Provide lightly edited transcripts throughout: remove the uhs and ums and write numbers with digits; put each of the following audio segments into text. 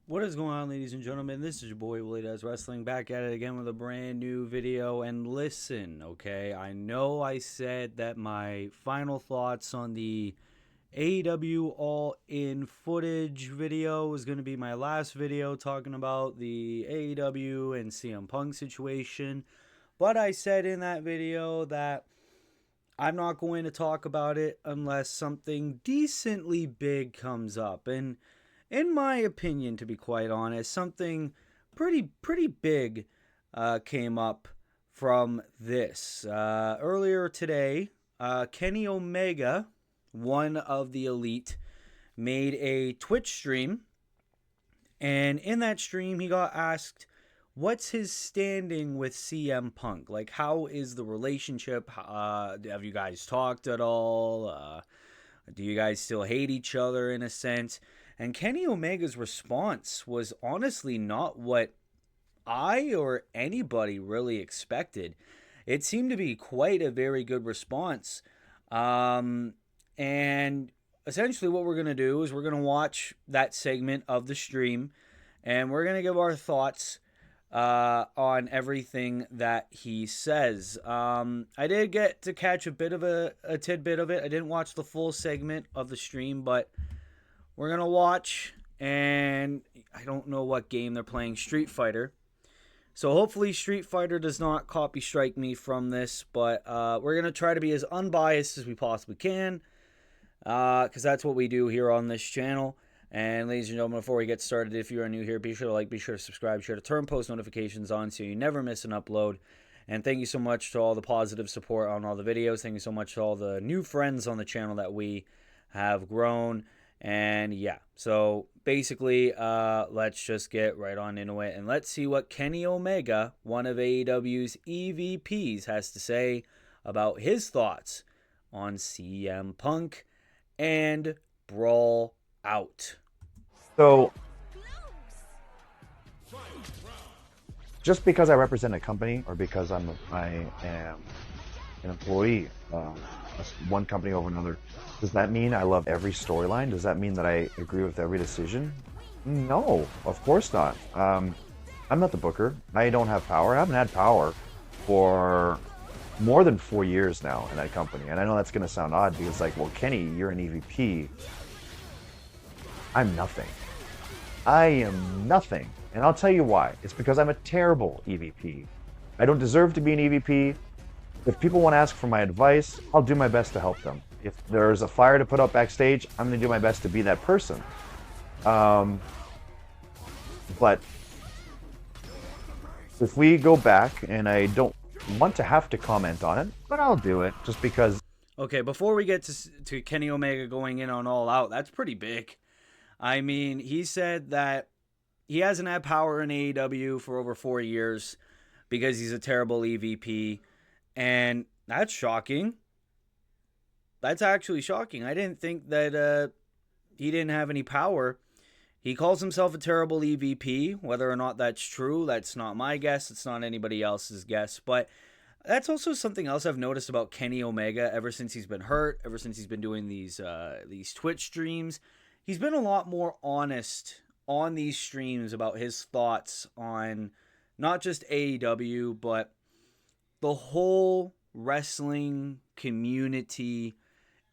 What is going on, ladies and gentlemen? This is your boy Willie Does Wrestling, back at it again with a brand new video. And listen, okay, I know I said that my final thoughts on the AEW All In footage video was going to be my last video talking about the AEW and CM Punk situation. But I said in that video that I'm not going to talk about it unless something decently big comes up. And in my opinion, to be quite honest, something pretty big came up from this. Earlier today, Kenny Omega, one of the elite, made a Twitch stream. And in that stream, he got asked, what's his standing with CM Punk? Like, how is the relationship? Have you guys talked at all? Do you guys still hate each other in a sense? And Kenny Omega's response was honestly not what I or anybody really expected. It seemed to be quite a very good response. And essentially, what we're going to do is we're going to watch that segment of the stream and we're going to give our thoughts on everything that he says. I did get to catch a bit of a tidbit of it. I didn't watch the full segment of the stream, but we're going to watch, and I don't know what game they're playing, Street Fighter. So hopefully Street Fighter does not copy strike me from this, but we're going to try to be as unbiased as we possibly can, because that's what we do here on this channel. And ladies and gentlemen, before we get started, if you are new here, be sure to like, be sure to subscribe, be sure to turn post notifications on so you never miss an upload. And thank you so much to all the positive support on all the videos. Thank you so much to all the new friends on the channel that we have grown. And yeah, so basically, let's just get right on into it. And let's see what Kenny Omega, one of AEW's EVPs, has to say about his thoughts on CM Punk and Brawl Out. So, just because I represent a company or because I am an employee of one company over another, does that mean I love every storyline? Does that mean that I agree with every decision? No, of course not. I'm not the booker. I don't have power. I haven't had power for more than 4 years now in that company. And I know that's going to sound odd because, like, well, Kenny, you're an EVP. I'm nothing. I am nothing. And I'll tell you why. It's because I'm a terrible EVP. I don't deserve to be an EVP. If people want to ask for my advice, I'll do my best to help them. If there's a fire to put out backstage, I'm going to do my best to be that person. But if we go back, and I don't want to have to comment on it, but I'll do it just because. Okay, before we get to Kenny Omega going in on All Out, that's pretty big. I mean, he said that he hasn't had power in AEW for over 4 years because he's a terrible EVP. And that's shocking. That's actually shocking. I didn't think that he didn't have any power. He calls himself a terrible EVP. Whether or not that's true, that's not my guess. It's not anybody else's guess. But that's also something else I've noticed about Kenny Omega ever since he's been hurt, ever since he's been doing these Twitch streams. He's been a lot more honest on these streams about his thoughts on not just AEW, but the whole wrestling community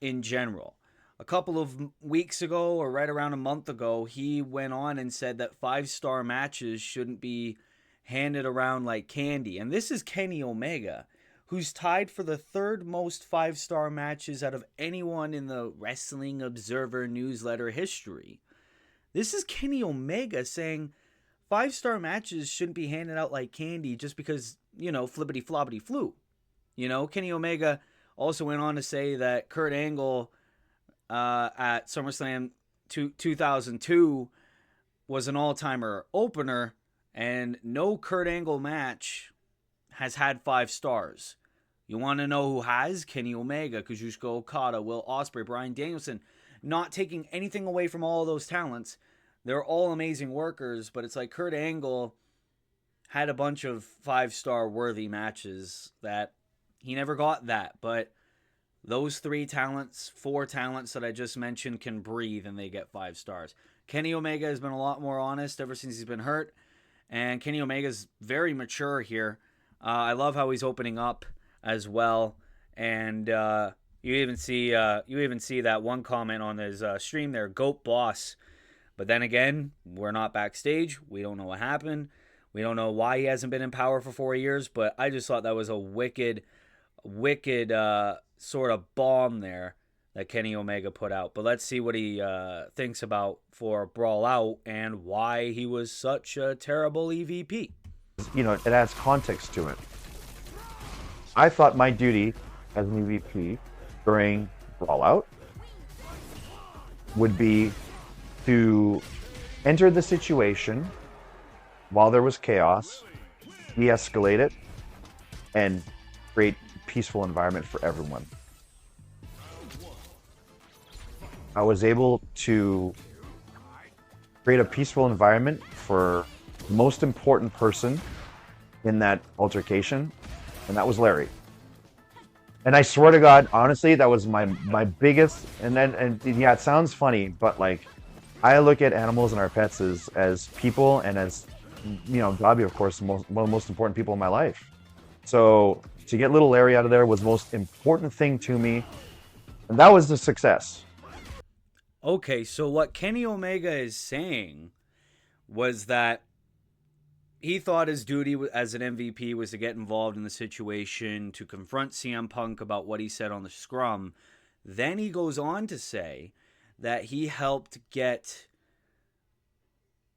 in general. A couple of weeks ago, or right around a month ago, he went on and said that 5-star matches shouldn't be handed around like candy. And this is Kenny Omega, who's tied for the third most 5-star matches out of anyone in the Wrestling Observer newsletter history. This is Kenny Omega saying 5-star matches shouldn't be handed out like candy just because, you know, flippity floppity flu. You know, Kenny Omega also went on to say that Kurt Angle at SummerSlam 2002 was an all-timer opener, and no Kurt Angle match has had 5 stars. You want to know who has? Kenny Omega, Kazuchika Okada, Will Ospreay, Bryan Danielson. Not taking anything away from all of those talents. They're all amazing workers, but it's like Kurt Angle had a bunch of 5-star worthy matches that he never got that. But those 3 talents, 4 talents that I just mentioned can breathe and they get 5 stars. Kenny Omega has been a lot more honest ever since he's been hurt, and Kenny Omega's very mature here. I love how he's opening up as well, and you even see that one comment on his stream there, "Goat Boss." But then again, we're not backstage. We don't know what happened. We don't know why he hasn't been in power for 4 years. But I just thought that was a wicked sort of bomb there that Kenny Omega put out. But let's see what he thinks about for Brawl Out and why he was such a terrible EVP. You know, it adds context to it. I thought my duty as an EVP during Brawl Out would be to enter the situation while there was chaos, de-escalate it, and create a peaceful environment for everyone. I was able to create a peaceful environment for the most important person in that altercation, and that was Larry. And I swear to God, honestly, that was my biggest, and yeah, it sounds funny, but like, I look at animals and our pets as people, and as, you know, Gabi, of course, one of the most important people in my life. So to get little Larry out of there was the most important thing to me, and that was the success. Okay, so what Kenny Omega is saying was that he thought his duty as an MVP was to get involved in the situation, to confront CM Punk about what he said on the scrum. Then he goes on to say that he helped get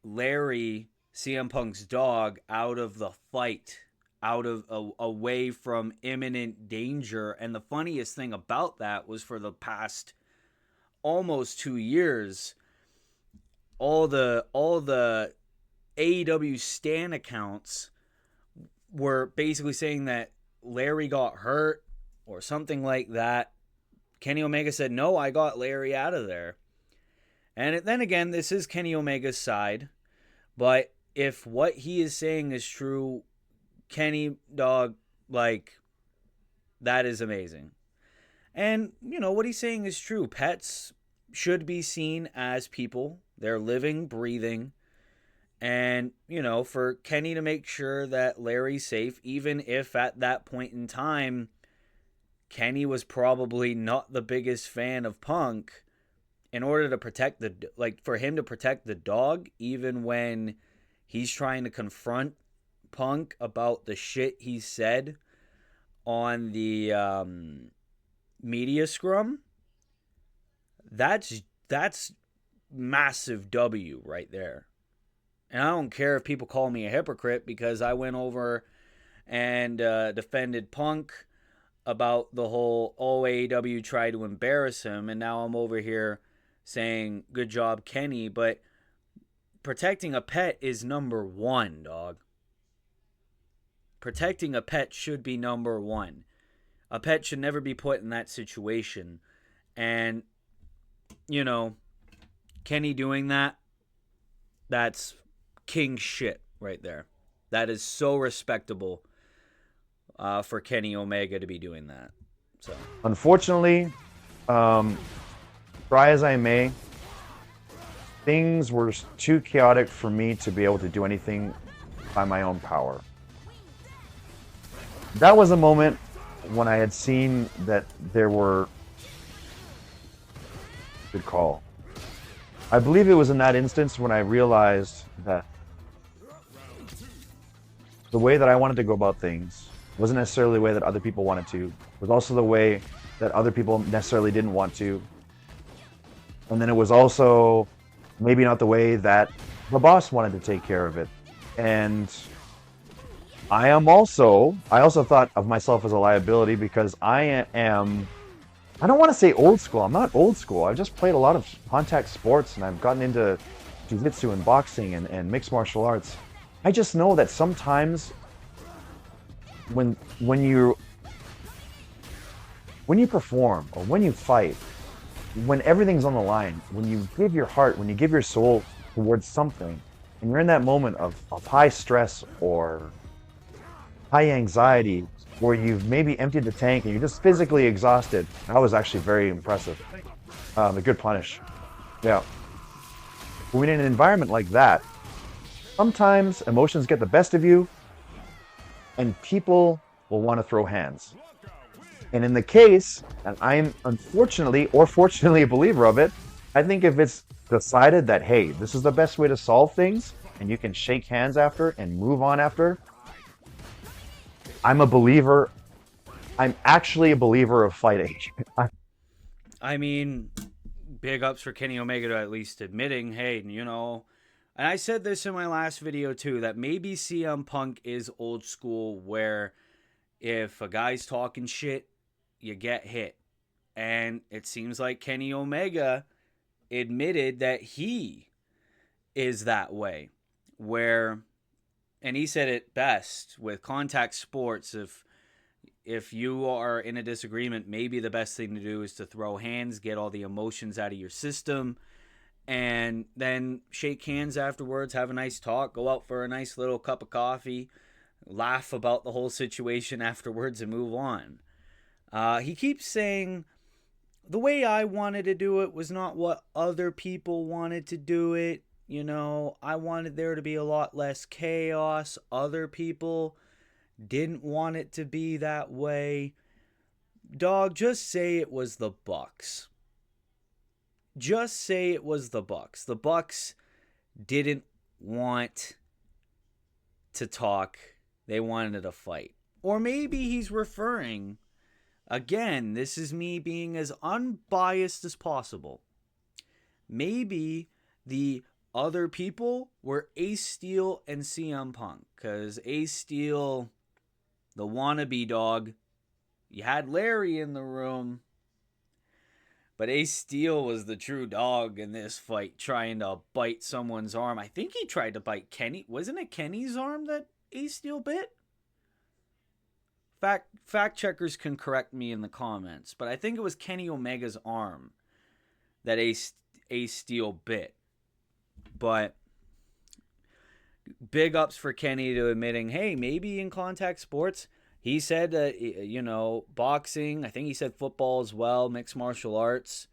Larry, CM Punk's dog, out of the fight, away from imminent danger. And the funniest thing about that was, for the past almost 2 years, all the AEW Stan accounts were basically saying that Larry got hurt or something like that. Kenny Omega said, "No, I got Larry out of there." And then again, this is Kenny Omega's side, but if what he is saying is true, Kenny, dog, like, that is amazing. And, you know, what he's saying is true. Pets should be seen as people. They're living, breathing. And, you know, for Kenny to make sure that Larry's safe, even if at that point in time, Kenny was probably not the biggest fan of Punk, in order to protect for him to protect the dog, even when he's trying to confront Punk about the shit he said on the media scrum, that's massive W right there. And I don't care if people call me a hypocrite, because I went over and defended Punk about the whole AEW tried to embarrass him, and now I'm over here saying good job, Kenny. But protecting a pet is number one, dog. Protecting a pet should be number one. A pet should never be put in that situation. And, you know, Kenny doing that, that's king shit right there. That is so respectable for Kenny Omega to be doing that. So, unfortunately, try as I may, things were too chaotic for me to be able to do anything by my own power. That was a moment when I had seen that there were... Good call. I believe it was in that instance when I realized that the way that I wanted to go about things wasn't necessarily the way that other people wanted to. It was also the way that other people necessarily didn't want to. And then it was also maybe not the way that the boss wanted to take care of it. And I also thought of myself as a liability, because I don't want to say old school. I'm not old school. I've just played a lot of contact sports, and I've gotten into jiu-jitsu and boxing and mixed martial arts. I just know that sometimes when you perform, or when you fight, when everything's on the line, when you give your heart, when you give your soul towards something, and you're in that moment of high stress or high anxiety, where you've maybe emptied the tank and you're just physically exhausted. That was actually very impressive. A good punish. Yeah. When in an environment like that, sometimes emotions get the best of you and people will want to throw hands. And in the case, and I'm unfortunately or fortunately a believer of it, I think if it's decided that, hey, this is the best way to solve things and you can shake hands after and move on after, I'm a believer. I'm actually a believer of fighting. I mean, big ups for Kenny Omega to at least admitting, hey, and I said this in my last video too, that maybe CM Punk is old school where if a guy's talking shit, you get hit. And it seems like Kenny Omega admitted that he is that way. Where, and he said it best, with contact sports, if you are in a disagreement, maybe the best thing to do is to throw hands, get all the emotions out of your system, and then shake hands afterwards, have a nice talk, go out for a nice little cup of coffee, laugh about the whole situation afterwards, and move on. He keeps saying, the way I wanted to do it was not what other people wanted to do it. I wanted there to be a lot less chaos. Other people didn't want it to be that way. Dog, just say it was the Bucks. Just say it was the Bucks. The Bucks didn't want to talk. They wanted to fight. Or maybe he's referring, again, this is me being as unbiased as possible. Maybe the other people were Ace Steel and CM Punk. Because Ace Steel, the wannabe dog, you had Larry in the room, but Ace Steel was the true dog in this fight, trying to bite someone's arm. I think he tried to bite Kenny. Wasn't it Kenny's arm that Ace Steel bit? Fact checkers can correct me in the comments, but I think it was Kenny Omega's arm that Ace Steel bit. But big ups for Kenny to admitting, hey, maybe in contact sports, he said that, boxing, I think he said football as well, mixed martial arts.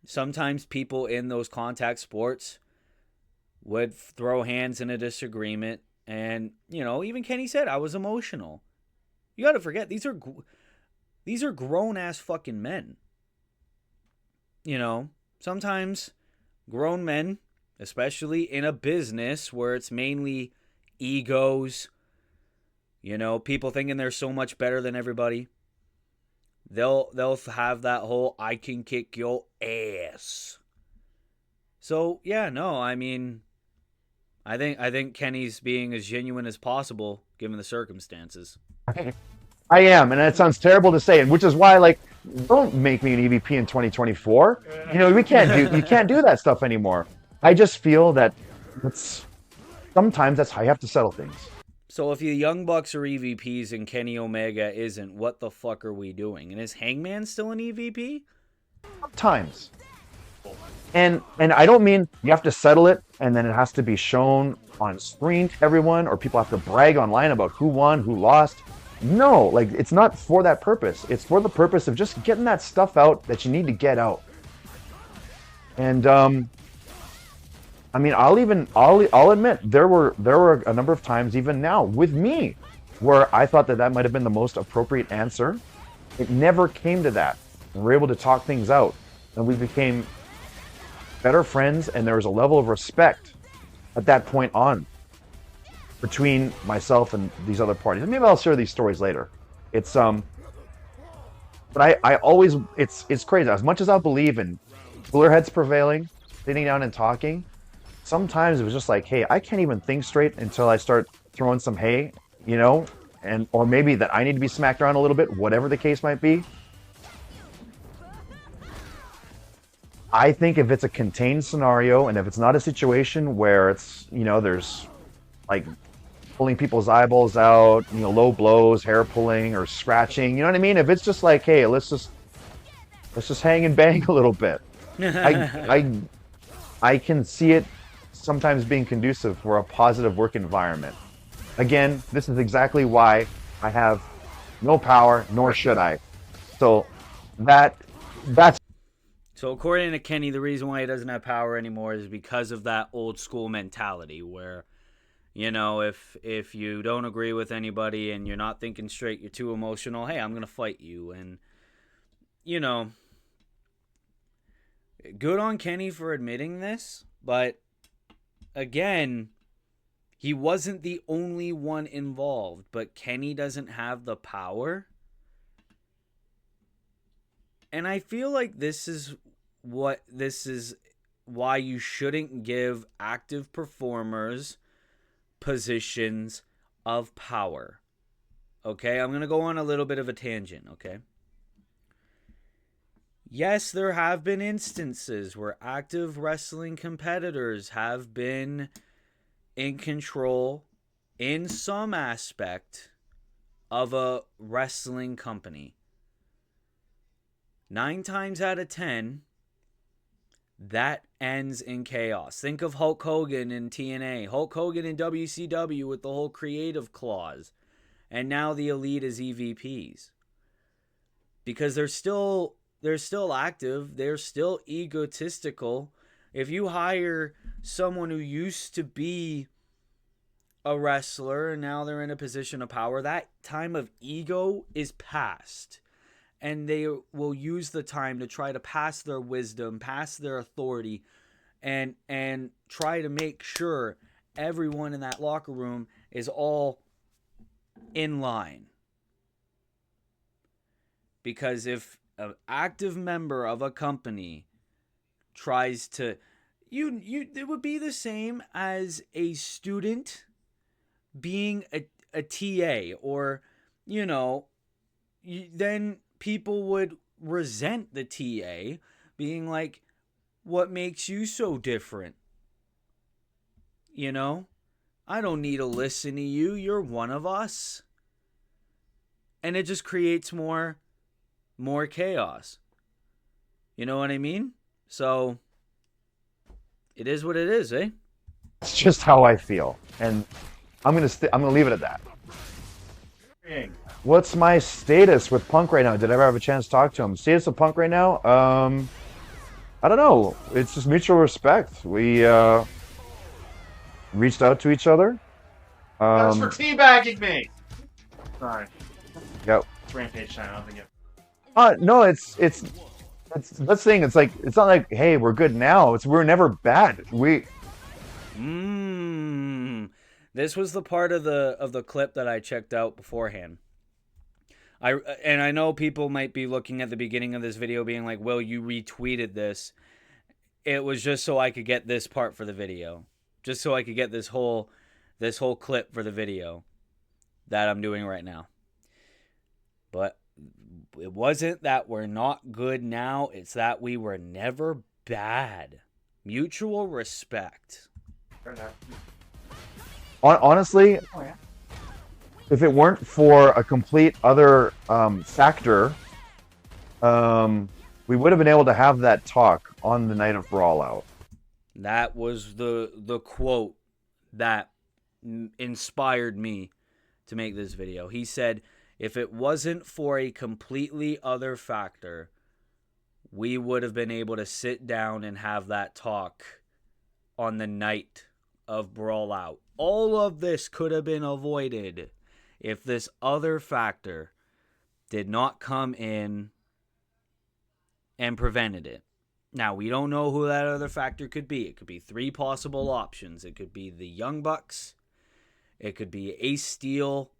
Sometimes people in those contact sports would throw hands in a disagreement. And, even Kenny said, I was emotional. You got to forget, these are grown-ass fucking men. Sometimes grown men, especially in a business where it's mainly egos, people thinking they're so much better than everybody. They'll have that whole I can kick your ass. So, yeah, no, I mean, I think Kenny's being as genuine as possible given the circumstances. I am, and that sounds terrible to say, and which is why, don't make me an EVP in 2024. You can't do that stuff anymore. I just feel that sometimes that's how you have to settle things. So if the Young Bucks are EVPs and Kenny Omega isn't, what the fuck are we doing? And is Hangman still an EVP? Sometimes. And I don't mean you have to settle it and then it has to be shown on screen to everyone, or people have to brag online about who won, who lost. No, it's not for that purpose. It's for the purpose of just getting that stuff out that you need to get out. And I mean, I'll admit there were a number of times, even now with me, where I thought that might have been the most appropriate answer. It never came to that. And we were able to talk things out, and we became better friends, and there was a level of respect at that point on between myself and these other parties. And maybe I'll share these stories later. It's but I always, it's crazy. As much as I believe in cooler heads prevailing, sitting down and talking, sometimes it was just like, hey, I can't even think straight until I start throwing some hay, or maybe that I need to be smacked around a little bit, whatever the case might be. I think if it's a contained scenario, and if it's not a situation where it's, there's pulling people's eyeballs out, low blows, hair pulling or scratching, you know what I mean? If it's just like, hey, let's just hang and bang a little bit. I can see it sometimes being conducive for a positive work environment. Again, this is exactly why I have no power, nor should I. So that's So according to Kenny, the reason why he doesn't have power anymore is because of that old school mentality where, you know, if you don't agree with anybody and you're not thinking straight, you're too emotional, hey, I'm going to fight you. And, you know, good on Kenny for admitting this, but again, he wasn't the only one involved, but Kenny doesn't have the power. And I feel like this is why you shouldn't give active performers positions of power. Okay, I'm going to go on a little bit of a tangent, okay? Yes, there have been instances where active wrestling competitors have been in control in some aspect of a wrestling company. 9 times out of 10, that ends in chaos. Think of Hulk Hogan in TNA, Hulk Hogan in WCW with the whole creative clause, and now the Elite is EVPs. Because they're still active, they're still egotistical. If you hire someone who used to be a wrestler and now they're in a position of power, that time of ego is past. And they will use the time to try to pass their wisdom, pass their authority, and try to make sure everyone in that locker room is all in line. Because if an active member of a company tries to, it would be the same as a student being a TA, or, you know, then people would resent the TA, being like, what makes you so different? You know? I don't need to listen to you. You're one of us. And it just creates more chaos. You know what I mean? So, it is what it is, eh? It's just how I feel. And I'm gonna leave it at that. What's my status with Punk right now? Did I ever have a chance to talk to him? Status of Punk right now? I don't know. It's just mutual respect. We reached out to each other. That's for teabagging me. Sorry. Yep. It's Rampage time. I don't think it. No, it's that's thing. It's like, it's not like, hey, we're good now. We're never bad. This was the part of the clip that I checked out beforehand. I know people might be looking at the beginning of this video being like, well, you retweeted this. It was just so I could get this part for the video. Just so I could get this whole clip for the video that I'm doing right now. But it wasn't that we're not good now. It's that we were never bad. Mutual respect. Honestly, if it weren't for a complete other factor, we would have been able to have that talk on the night of Brawl Out. That was the quote that inspired me to make this video. He said, if it wasn't for a completely other factor, we would have been able to sit down and have that talk on the night of Brawl Out. All of this could have been avoided if this other factor did not come in and prevented it. Now, we don't know who that other factor could be. It could be 3 possible options. It could be the Young Bucks, it could be Ace Steel,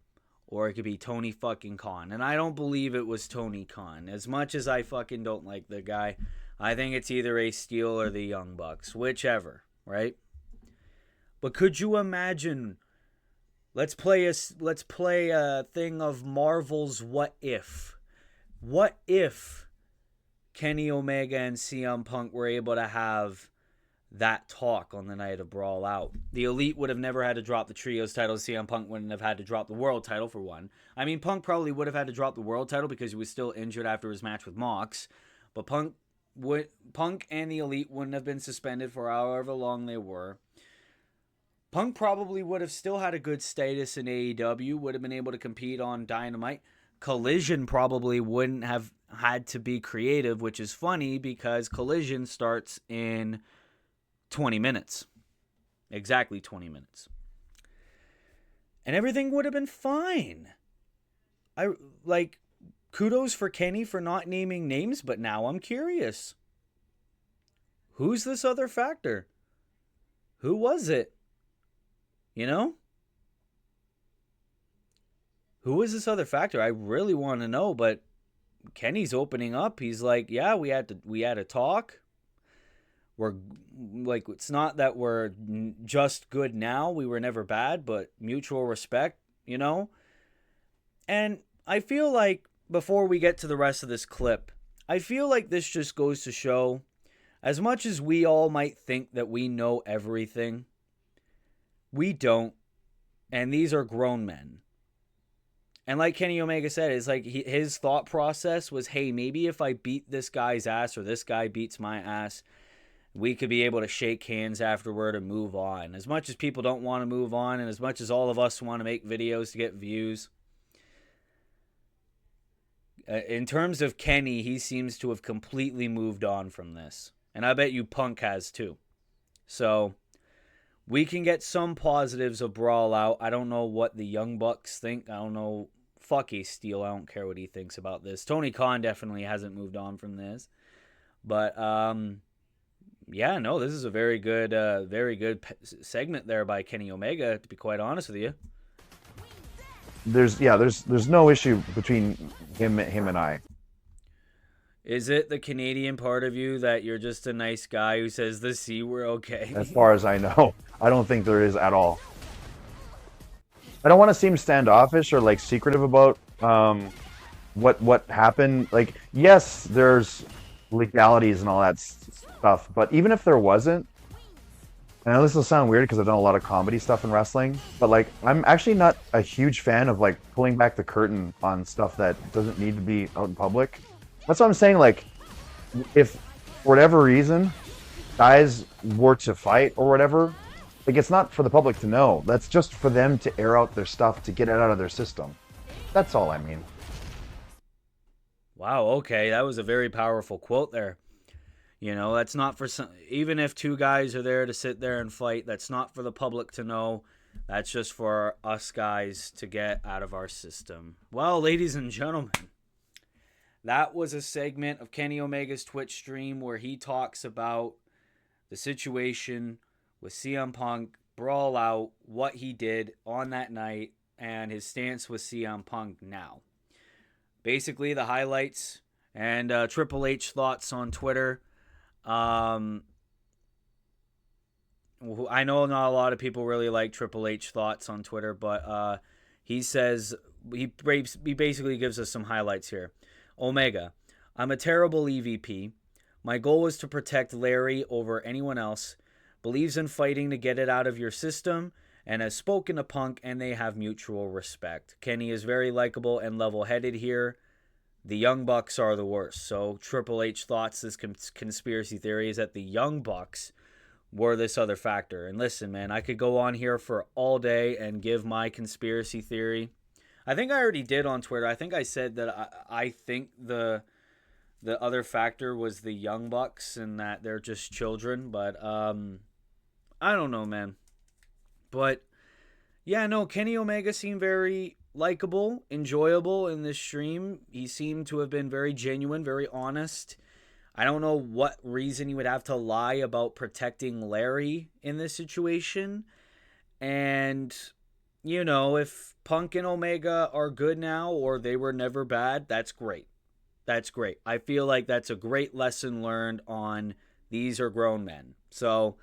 or it could be Tony fucking Khan. And I don't believe it was Tony Khan. As much as I fucking don't like the guy, I think it's either Ace Steel or the Young Bucks. Whichever, right? But could you imagine? Let's play a thing of Marvel's What If. What if Kenny Omega and CM Punk were able to have that talk on the night of Brawl Out? The Elite would have never had to drop the Trios title. CM Punk wouldn't have had to drop the World title, for one. I mean, Punk probably would have had to drop the World title because he was still injured after his match with Mox. But Punk and the Elite wouldn't have been suspended for however long they were. Punk probably would have still had a good status in AEW, would have been able to compete on Dynamite. Collision probably wouldn't have had to be creative, which is funny because Collision starts in 20 minutes. Exactly 20 minutes. And everything would have been fine. Kudos for Kenny for not naming names, but now I'm curious. Who's this other factor? Who was it? You know? Who was this other factor? I really want to know, but Kenny's opening up. He's like, yeah, we had a talk. We're like, it's not that we're just good now. We were never bad, but mutual respect, you know? And I feel like before we get to the rest of this clip, I feel like this just goes to show, as much as we all might think that we know everything, we don't. And these are grown men. And like Kenny Omega said, it's like his thought process was, hey, maybe if I beat this guy's ass or this guy beats my ass, we could be able to shake hands afterward and move on. As much as people don't want to move on, and as much as all of us want to make videos to get views, in terms of Kenny, he seems to have completely moved on from this. And I bet you Punk has too. So we can get some positives of Brawl out. I don't know what the Young Bucks think. I don't know. Fuck Ace Steel. I don't care what he thinks about this. Tony Khan definitely hasn't moved on from this. But, yeah, no, this is a very good segment there by Kenny Omega, to be quite honest with you. There's no issue between him and I. Is it the Canadian part of you that you're just a nice guy who says the C, we're okay? As far as I know, I don't think there is at all. I don't want to seem standoffish or like secretive about what happened. Like, yes, there's legalities and all that stuff, but even if there wasn't, and I know this will sound weird because I've done a lot of comedy stuff in wrestling, but like I'm actually not a huge fan of like pulling back the curtain on stuff that doesn't need to be out in public. That's what I'm saying. Like, if for whatever reason guys were to fight or whatever, like it's not for the public to know. That's just for them to air out their stuff, to get it out of their system. That's all I mean. Wow, okay, that was a very powerful quote there. You know, that's not for some, even if two guys are there to sit there and fight, that's not for the public to know. That's just for us guys to get out of our system. Well, ladies and gentlemen, that was a segment of Kenny Omega's Twitch stream where he talks about the situation with CM Punk, Brawl Out, what he did on that night, and his stance with CM Punk now. Basically, the highlights and Triple H thoughts on Twitter. I know not a lot of people really like Triple H thoughts on Twitter, but he says, he basically gives us some highlights here. Omega, I'm a terrible EVP. My goal was to protect Larry over anyone else. Believes in fighting to get it out of your system, and has spoken to Punk, and they have mutual respect. Kenny is very likable and level-headed here. The Young Bucks are the worst. So Triple H thoughts, this conspiracy theory is that the Young Bucks were this other factor. And listen, man, I could go on here for all day and give my conspiracy theory. I think I already did on Twitter. I think I said that I think the other factor was the Young Bucks and that they're just children. But I don't know, man. But yeah, no, Kenny Omega seemed very likable, enjoyable in this stream. He seemed to have been very genuine, very honest. I don't know what reason he would have to lie about protecting Larry in this situation. And, you know, if Punk and Omega are good now or they were never bad, that's great. That's great. I feel like that's a great lesson learned on these are grown men. So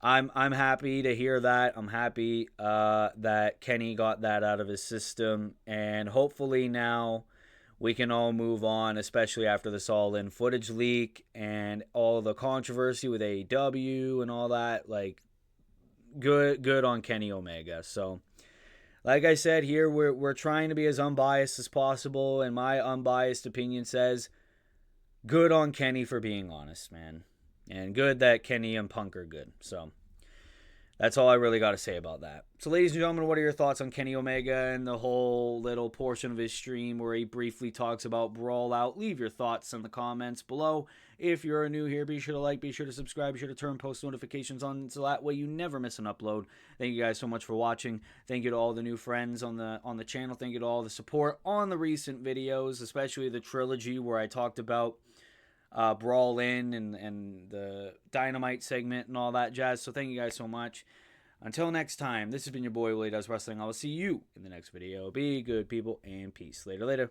I'm happy to hear that. I'm happy that Kenny got that out of his system. And hopefully now we can all move on, especially after this all-in footage leak and all the controversy with AEW and all that. Like, good on Kenny Omega. So, like I said here, we're trying to be as unbiased as possible, and my unbiased opinion says good on Kenny for being honest, man. And good that Kenny and Punk are good. So, That's all I really got to say about that. So, ladies and gentlemen, what are your thoughts on Kenny Omega and the whole little portion of his stream where he briefly talks about Brawl Out? Leave your thoughts in the comments below. If you're new here, be sure to like, be sure to subscribe, be sure to turn post notifications on so that way you never miss an upload. Thank you guys so much for watching. Thank you to all the new friends on the channel. Thank you to all the support on the recent videos, especially the trilogy where I talked about Brawl In and the Dynamite segment and all that jazz. So thank you guys so much. Until next time, this has been your boy Willie Does Wrestling. I will see you in the next video. Be good, people, and peace. Later.